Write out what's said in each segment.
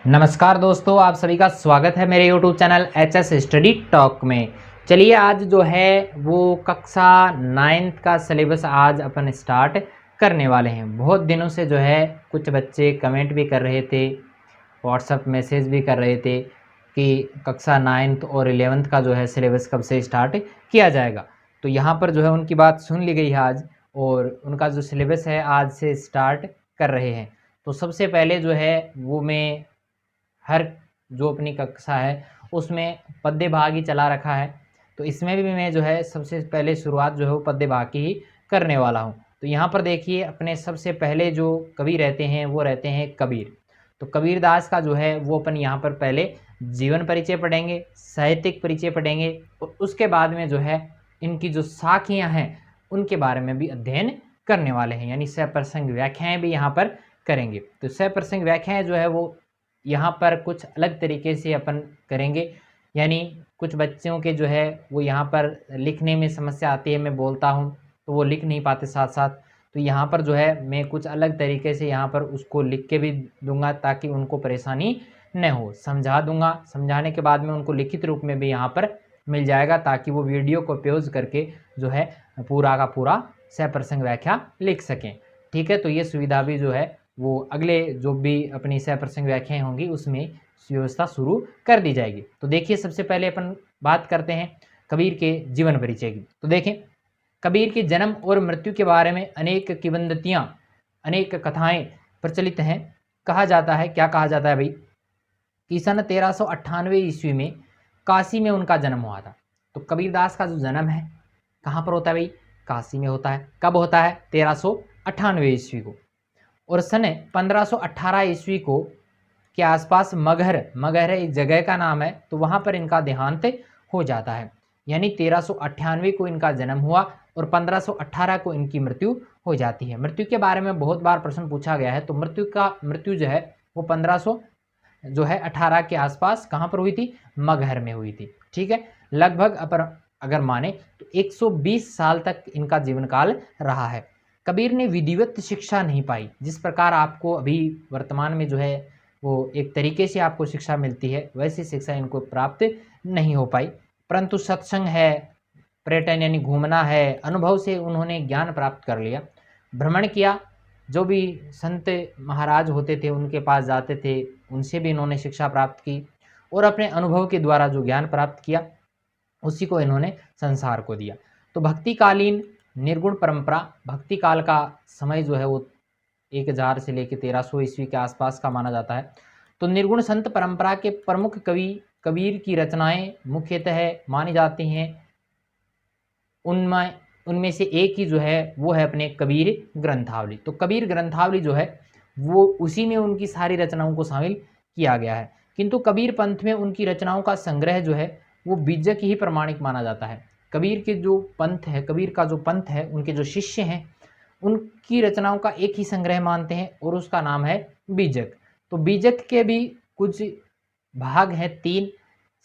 नमस्कार दोस्तों, आप सभी का स्वागत है मेरे YouTube channel HS study talk में। चलिए आज जो है वो कक्षा 9th का सिलेबस आज अपन स्टार्ट करने वाले हैं। बहुत दिनों से जो है कुछ बच्चे कमेंट भी कर रहे थे, व्हाट्सएप मैसेज भी कर रहे थे कि कक्षा 9th और 11th का जो है सिलेबस कब से स्टार्ट किया जाएगा। तो यहाँ पर जो है उनकी बात सुन ली गई है आज, और उनका जो सिलेबस है आज से स्टार्ट कर रहे हैं। तो सबसे पहले जो है वो मैं हर जो अपनी कक्षा है उसमें पद्य भाग ही चला रखा है, तो इसमें भी मैं जो है सबसे पहले शुरुआत जो है वो पद्य भाग की ही करने वाला हूँ। तो यहाँ पर देखिए अपने सबसे पहले जो कवि रहते हैं वो रहते हैं कबीर। तो कबीर दास का जो है वो अपन यहाँ पर पहले जीवन परिचय पढ़ेंगे, साहित्यिक परिचय पढ़ेंगे, और उसके बाद में जो है इनकी जो साखियाँ हैं उनके बारे में भी अध्ययन करने वाले हैं, यानी सप्रसंग व्याख्याएँ भी यहाँ पर करेंगे। तो सप्रसंग व्याख्याएँ जो है वो यहाँ पर कुछ अलग तरीके से अपन करेंगे, यानी कुछ बच्चों के जो है वो यहाँ पर लिखने में समस्या आती है, मैं बोलता हूँ तो वो लिख नहीं पाते साथ साथ, तो यहाँ पर जो है मैं कुछ अलग तरीके से यहाँ पर उसको लिख के भी दूंगा ताकि उनको परेशानी न हो। समझा दूंगा, समझाने के बाद में उनको लिखित रूप में भी यहाँ पर मिल जाएगा ताकि वो वीडियो को उपयोग करके जो है पूरा का पूरा सप्रसंग व्याख्या लिख सकें। ठीक है, तो ये सुविधा भी जो है वो अगले जो भी अपनी सप्रसंग व्याख्याएं होंगी उसमें व्यवस्था शुरू कर दी जाएगी। तो देखिए सबसे पहले अपन बात करते हैं कबीर के जीवन परिचय की। तो देखें कबीर के जन्म और मृत्यु के बारे में अनेक किंवदंतियां, अनेक कथाएं प्रचलित हैं। कहा जाता है, क्या कहा जाता है भाई, कि सन 1398 ईस्वी में काशी में उनका जन्म हुआ था। तो कबीरदास का जो जन्म है कहाँ पर होता है भाई, काशी में होता है। कब होता है, 1398 ईस्वी को। और सन 1518 ईस्वी को के आसपास मगहर एक जगह का नाम है, तो वहाँ पर इनका देहांत हो जाता है। यानी 1398 को इनका जन्म हुआ और 1518 को इनकी मृत्यु हो जाती है। मृत्यु के बारे में बहुत बार प्रश्न पूछा गया है, तो मृत्यु जो है वो 1518 के आसपास कहाँ पर हुई थी, मगहर में हुई थी। ठीक है, लगभग अगर माने तो 120 साल तक इनका जीवन काल रहा है। कबीर ने विधिवत शिक्षा नहीं पाई, जिस प्रकार आपको अभी वर्तमान में जो है वो एक तरीके से आपको शिक्षा मिलती है, वैसी शिक्षा इनको प्राप्त नहीं हो पाई। परंतु सत्संग है, पर्यटन यानी घूमना है, अनुभव से उन्होंने ज्ञान प्राप्त कर लिया। भ्रमण किया, जो भी संत महाराज होते थे उनके पास जाते थे, उनसे भी इन्होंने शिक्षा प्राप्त की, और अपने अनुभव के द्वारा जो ज्ञान प्राप्त किया उसी को इन्होंने संसार को दिया। तो भक्तिकालीन निर्गुण परंपरा, भक्ति काल का समय जो है वो 1000 से लेकर 1300 ईस्वी के आसपास का माना जाता है। तो निर्गुण संत परंपरा के प्रमुख कवि कबीर की रचनाएं मुख्यतः मानी जाती हैं। उनमें से एक ही जो है वो है अपने कबीर ग्रंथावली। तो कबीर ग्रंथावली जो है वो उसी में उनकी सारी रचनाओं को शामिल किया गया है, किंतु कबीर पंथ में उनकी रचनाओं का संग्रह जो है वो बीजक ही प्रमाणिक माना जाता है। कबीर के जो पंथ है, कबीर का जो पंथ है, उनके जो शिष्य हैं उनकी रचनाओं का एक ही संग्रह मानते हैं और उसका नाम है बीजक। तो बीजक के भी कुछ भाग हैं, 3,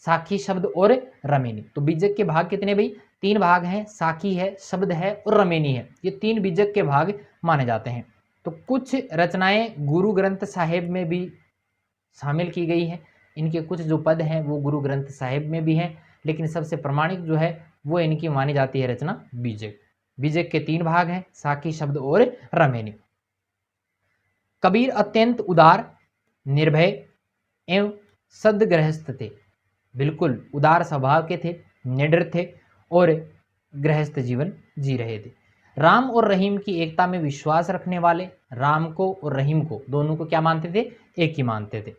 साखी, शब्द और रमेनी। तो बीजक के भाग कितने भाई, 3 भाग हैं, साखी है, शब्द है और रमेनी है। ये 3 बीजक के भाग माने जाते हैं। तो कुछ रचनाएं गुरु ग्रंथ साहिब में भी शामिल की गई हैं, इनके कुछ जो पद हैं वो गुरु ग्रंथ साहिब में भी हैं, लेकिन सबसे प्रमाणिक जो है वो इनकी मानी जाती है रचना बीजक। बीजक के 3 भाग हैं, साखी, शब्द और रमेनी। कबीर अत्यंत उदार, निर्भय एवं सद्गृहस्थ थे। बिल्कुल उदार स्वभाव के थे, निडर थे और गृहस्थ जीवन जी रहे थे। राम और रहीम की एकता में विश्वास रखने वाले, राम को और रहीम को दोनों को क्या मानते थे, एक ही मानते थे।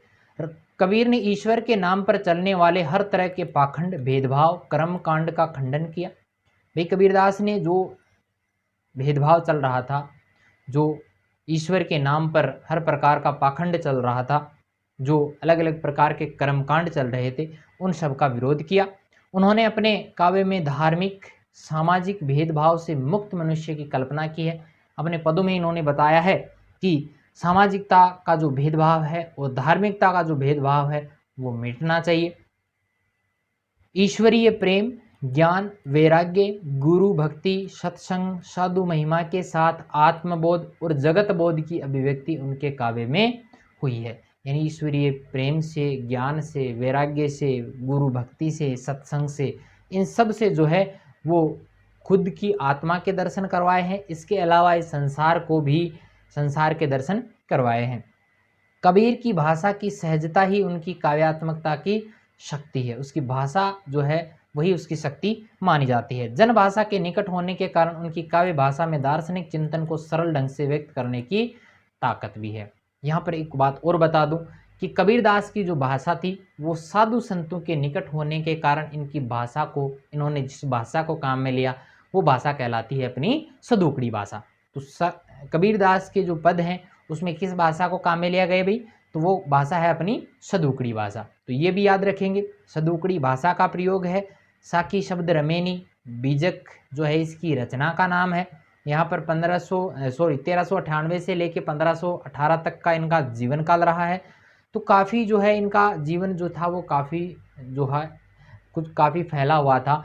कबीर ने ईश्वर के नाम पर चलने वाले हर तरह के पाखंड, भेदभाव, कर्म कांड का खंडन किया। भाई कबीरदास ने जो भेदभाव चल रहा था, जो ईश्वर के नाम पर हर प्रकार का पाखंड चल रहा था, जो अलग अलग प्रकार के कर्मकांड चल रहे थे, उन सब का विरोध किया। उन्होंने अपने काव्य में धार्मिक सामाजिक भेदभाव से मुक्त मनुष्य की कल्पना की है। अपने पदों में इन्होंने बताया है कि सामाजिकता का जो भेदभाव है और धार्मिकता का जो भेदभाव है वो मिटना चाहिए। ईश्वरीय प्रेम, ज्ञान, वैराग्य, गुरु भक्ति, सत्संग, साधु महिमा के साथ आत्मबोध और जगत बोध की अभिव्यक्ति उनके काव्य में हुई है। यानी ईश्वरीय प्रेम से, ज्ञान से, वैराग्य से, गुरु भक्ति से, सत्संग से, इन सब से जो है वो खुद की आत्मा के दर्शन करवाए हैं। इसके अलावा इस संसार को भी, संसार के दर्शन करवाए हैं। कबीर की भाषा की सहजता ही उनकी काव्यात्मकता की शक्ति है। उसकी भाषा जो है वही उसकी शक्ति मानी जाती है। जन भाषा के निकट होने के कारण उनकी काव्य भाषा में दार्शनिक चिंतन को सरल ढंग से व्यक्त करने की ताकत भी है। यहाँ पर एक बात और बता दूं कि कबीरदास की जो भाषा थी वो साधु संतों के निकट होने के कारण इनकी भाषा को, इन्होंने जिस भाषा को काम में लिया वो भाषा कहलाती है अपनी सदुकड़ी भाषा। तो कबीरदास के जो पद हैं उसमें किस भाषा को काम में लिया गया भाई, तो वो भाषा है अपनी सदुकड़ी भाषा। तो ये भी याद रखेंगे, सदुकड़ी भाषा का प्रयोग है। साकी शब्द रमेनी बीजक जो है इसकी रचना का नाम है। यहाँ पर 1398 से लेके 1518 तक का इनका जीवन काल रहा है। तो काफ़ी जो है इनका जीवन जो था वो काफ़ी जो है कुछ काफ़ी फैला हुआ था।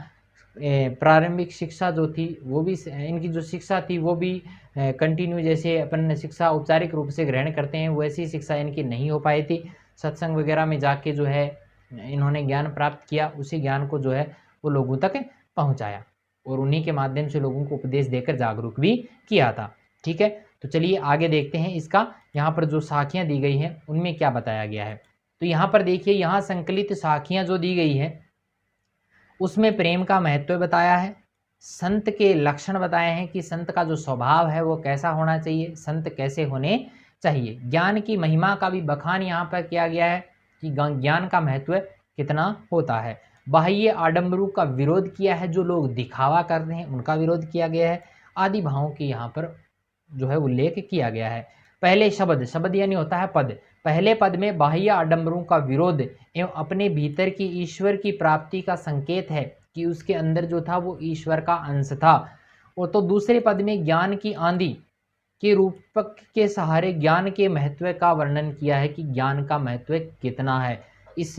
प्रारंभिक शिक्षा जो थी वो भी, इनकी जो शिक्षा थी वो भी कंटिन्यू, जैसे अपन शिक्षा औपचारिक रूप से ग्रहण करते हैं वैसी शिक्षा इनकी नहीं हो पाई थी। सत्संग वगैरह में जाके जो है इन्होंने ज्ञान प्राप्त किया, उसी ज्ञान को जो है वो लोगों तक पहुंचाया और उन्हीं के माध्यम से लोगों को उपदेश देकर जागरूक भी किया था। ठीक है, तो चलिए आगे देखते हैं इसका। यहाँ पर जो साखियाँ दी गई हैं उनमें क्या बताया गया है। तो यहाँ पर देखिए, यहाँ संकलित साखियाँ जो दी गई हैं उसमें प्रेम का महत्व बताया है, संत के लक्षण बताए हैं कि संत का जो स्वभाव है वो कैसा होना चाहिए, संत कैसे होने चाहिए। ज्ञान की महिमा का भी बखान यहाँ पर किया गया है कि ज्ञान का महत्व कितना होता है। बाह्य आडंबरों का विरोध किया है, जो लोग दिखावा करते हैं उनका विरोध किया गया है। आदि भावों की यहाँ पर जो है उल्लेख किया गया है। पहले शब्द, शब्द यानी होता है पद, पहले पद में बाह्य आडंबरों का विरोध एवं अपने भीतर की ईश्वर की प्राप्ति का संकेत है कि उसके अंदर जो था वो ईश्वर का अंश था। और तो दूसरे पद में ज्ञान की आंधी के रूपक के सहारे ज्ञान के महत्व का वर्णन किया है कि ज्ञान का महत्व कितना है, इस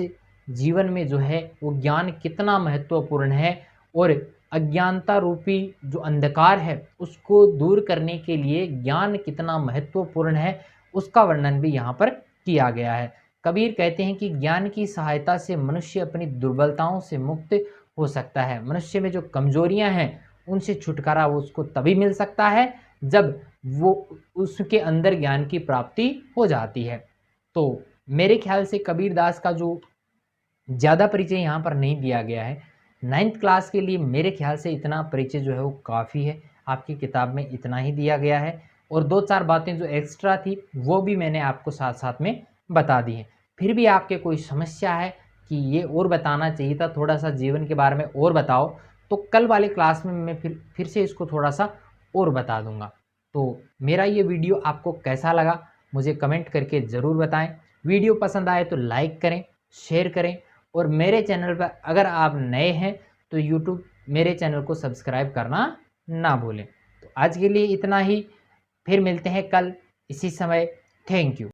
जीवन में जो है वो ज्ञान कितना महत्वपूर्ण है और अज्ञानता रूपी जो अंधकार है उसको दूर करने के लिए ज्ञान कितना महत्वपूर्ण है उसका वर्णन भी यहाँ पर किया गया है। कबीर कहते हैं कि ज्ञान की सहायता से मनुष्य अपनी दुर्बलताओं से मुक्त हो सकता है। मनुष्य में जो कमजोरियां हैं उनसे छुटकारा वो उसको तभी मिल सकता है जब वो उसके अंदर ज्ञान की प्राप्ति हो जाती है। तो मेरे ख्याल से कबीरदास का जो ज़्यादा परिचय यहाँ पर नहीं दिया गया है, 9th क्लास के लिए मेरे ख्याल से इतना परिचय जो है वो काफ़ी है। आपकी किताब में इतना ही दिया गया है और 2-4 बातें जो एक्स्ट्रा थी वो भी मैंने आपको साथ साथ में बता दी हैं। फिर भी आपके कोई समस्या है कि ये और बताना चाहिए था, थोड़ा सा जीवन के बारे में और बताओ, तो कल वाले क्लास में मैं फिर से इसको थोड़ा सा और बता दूंगा। तो मेरा ये वीडियो आपको कैसा लगा मुझे कमेंट करके ज़रूर बताएं। वीडियो पसंद आए तो लाइक करें, शेयर करें और मेरे चैनल पर अगर आप नए हैं तो यूट्यूब मेरे चैनल को सब्सक्राइब करना ना भूलें। तो आज के लिए इतना ही, फिर मिलते हैं कल इसी समय। Thank you.